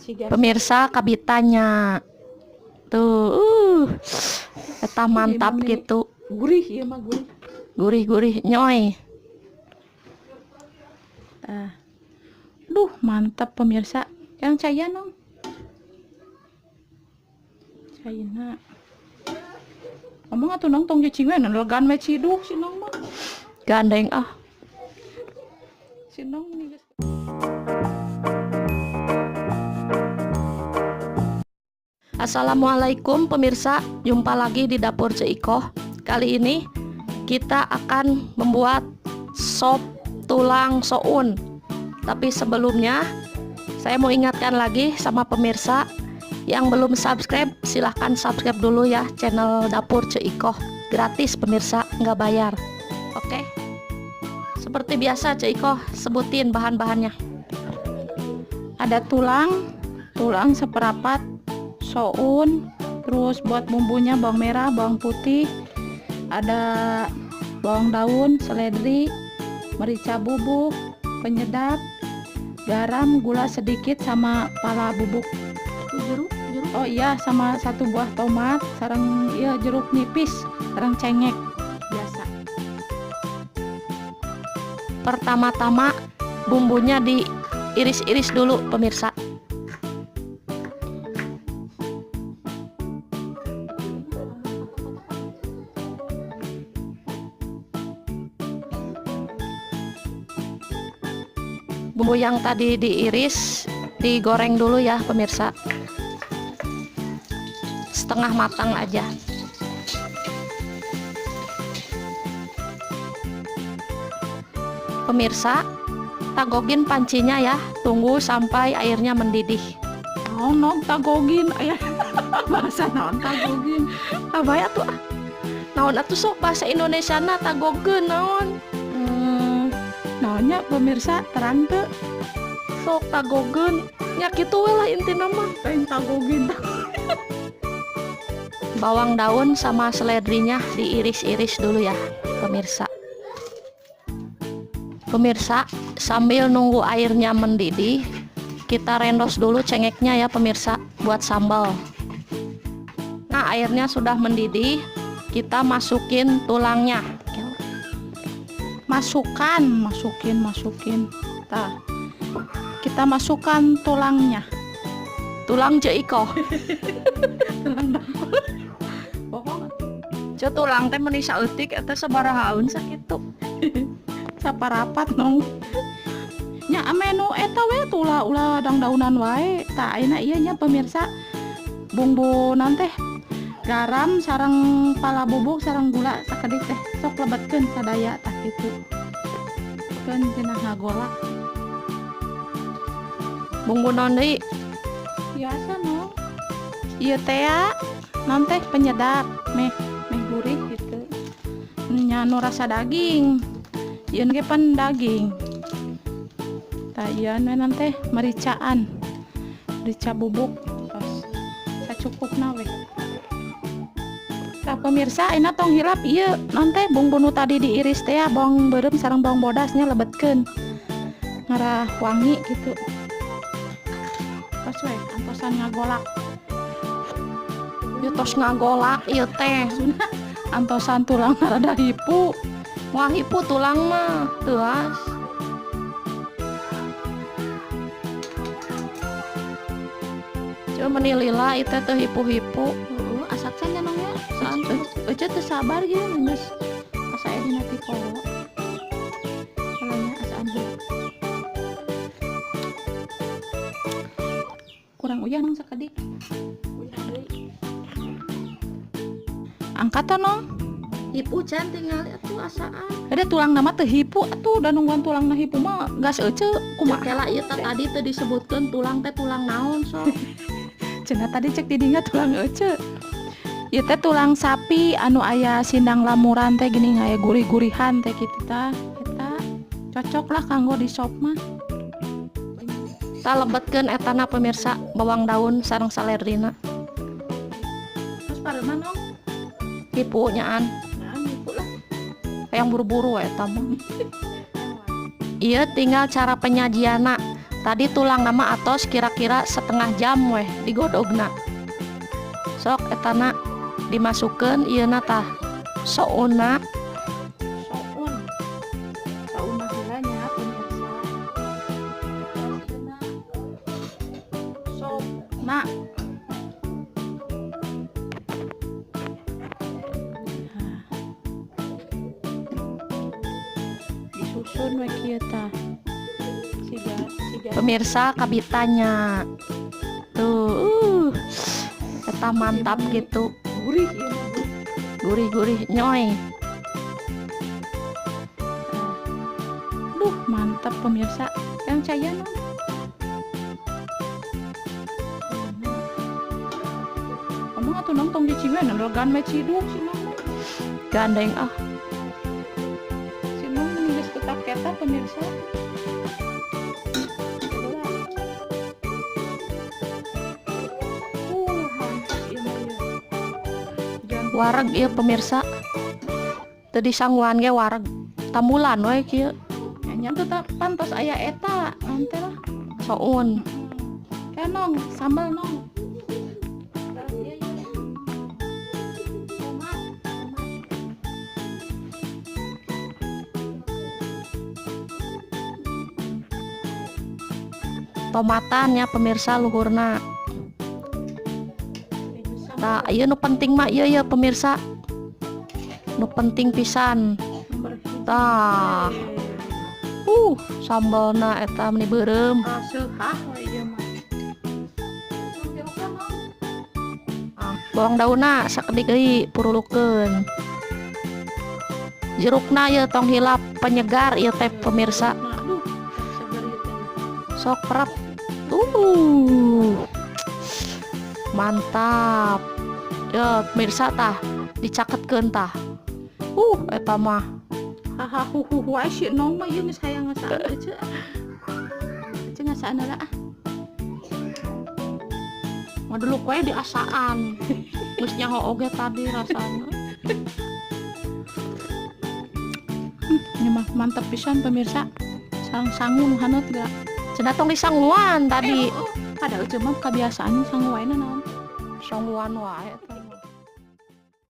Pemirsa kabitanya tuh eta mantap gitu, gurih ya mah gurih. gurih-gurih nyoy. Duh mantap pemirsa. Yang cayan dong. Cayana. Ngomong atuh nong tong cicing we legan we ciduk si nong mah. Gandeng ah. Si nong ini geus. Assalamualaikum pemirsa, jumpa lagi di dapur Ceikoh. Kali ini kita akan membuat sop tulang soun. Tapi sebelumnya saya mau ingatkan lagi sama pemirsa yang belum subscribe, silahkan subscribe dulu ya channel dapur Ceikoh. Gratis pemirsa, nggak bayar. Oke. Seperti biasa Ceikoh sebutin bahan-bahannya. Ada tulang seperapat, soun, terus buat bumbunya bawang merah, bawang putih, ada bawang daun, seledri, merica bubuk, penyedap, garam, gula sedikit, sama pala bubuk. Jeruk. Oh iya, sama satu buah tomat, sarang iya jeruk nipis, sarang cengek biasa. Pertama-tama bumbunya diiris-iris dulu pemirsa. Bumbu yang tadi diiris digoreng dulu ya pemirsa, setengah matang aja. Pemirsa, tagogin pancinya ya, tunggu sampai airnya mendidih. Naon tagogin aya bahasa naon tagogin. Abaya tuh naon atuh sok bahasa Indonesia na tagogeun naon? Naonnya pemirsa terang teu Sok tagogeun nya kitu we lah intina mah. lain tagogin. Bawang daun sama seledrinya diiris-iris dulu ya pemirsa. Pemirsa, sambil nunggu airnya mendidih, kita rendos dulu cengeknya ya pemirsa buat sambal. Nah, airnya sudah mendidih, kita masukin tulangnya. Masukin. Tah. Kita masukkan tulangnya. Tulang Ceikoh. Tulang dapur. Bohong. Ce tulang teh meuni saeutik eta sabarahaun sakitu. Saparapat nong. Nya menu eta we tulah ulah daunan wae. Tah ayeuna ieu nya pemirsa bumbu nanti garam sarang pala bubuk sarang gula sakedik teh sok lebetkeun sadaya tah kitu. Keun cenah ngagolak. Bumbu naon deui? Biasa no. Ieu teh nanti penyedap meh gurih gitu. Nya nu rasa daging. Ieu ge pan daging. Tah ieu nanti mericaan. Merica bubuk. Tos sacukupna we. Tah pemirsa ayeuna tong hilap ieu nanti bumbu nu tadi diiris teh bawang beureum sareng bawang bodasnya lebetkeun. Ngarah wangi gitu. Tos we antosan ngagolak. Ieu tos ngagolak ieu teh. Antosan tulang rada hipu. Wah hipu tulang mah teuas. Coba meuni lila itu teh hipu-hipu. Asak saja nong ya. Ece teu sabar ge geus asa edina ti kolo. Kalanya asaan heula. Kurang uyah nong sakedik. Angkat nong. Hipu can tinggal atuh asaan. Ada tulang nama teu hipu atuh da nungguan tulangna hipu mah gas ece kumaha. Kela ieu teh tadi teu disebutkeun tulang teh tulang naon sok. Cenah tadi cek di dinya tulang ece. Ieu teh tulang sapi anu aya sindang lamuran teh gini aya gurih-gurihan teh kitu tah. Eta cocok lah kanggo di sop mah. Tah lebetkeun etana pemirsa bawang daun sareng seledrina. Terus pareuma nong. Hipu nyaan. Nah, hipu lah. Yang buru-buru eta mah. Ieu tinggal cara penyajianna. Tadi tulang nama atos kira-kira setengah jam weh digodogna. Sok etana dimasukkan ieu na tah souna. Sauna hilanya pemirsa. Sop na. Disusun we kieu tah. Siga Pemirsa kabitanya tuh eta mantap gitu, gurih ieu mah. gurih-gurih nyoy. Duh, mantap pemirsa. Yang caya no. Kamu atuh nong tong diciwen logan we ciduk si nong. Gandeng ah. Si nong geus tetap keta pemirsa. Mantap ieu mah ieu. Jangan Wareg ieu pemirsa. Teu disangguan ge wareg. Tambulan we kieu nyanyi tetap pantos aya eta nanti lah. soun. Kan nong sambal nong. Tomatan ya pemirsa luhurna. Nah, ieu nu penting mah ieu ya pemirsa. Nu penting pisan. Tah. Sambalna eta meni beureum. Seuhah we ieu mah. Bawang daunna sakedik deui purulukeun. Jerukna ieu tong hilap penyegar ieu teh pemirsa. Aduh, seger ieu teh. Sok perap. Mantap. Ya pemirsa tah dicaketkeun tah. Eta mah Haha wae si nong mah ieu geus hayang ngasaan aja. Aja ngasaan lah. ngaduluk we diasaan. Geus nyaho oge tadi rasana. Ini mah mantap pisan pemirsa. Sangun hanut gak? Cenah tong disangguan tadi. Ada aja mah kebiasaan sangu wae naon. Sangguan wae eta.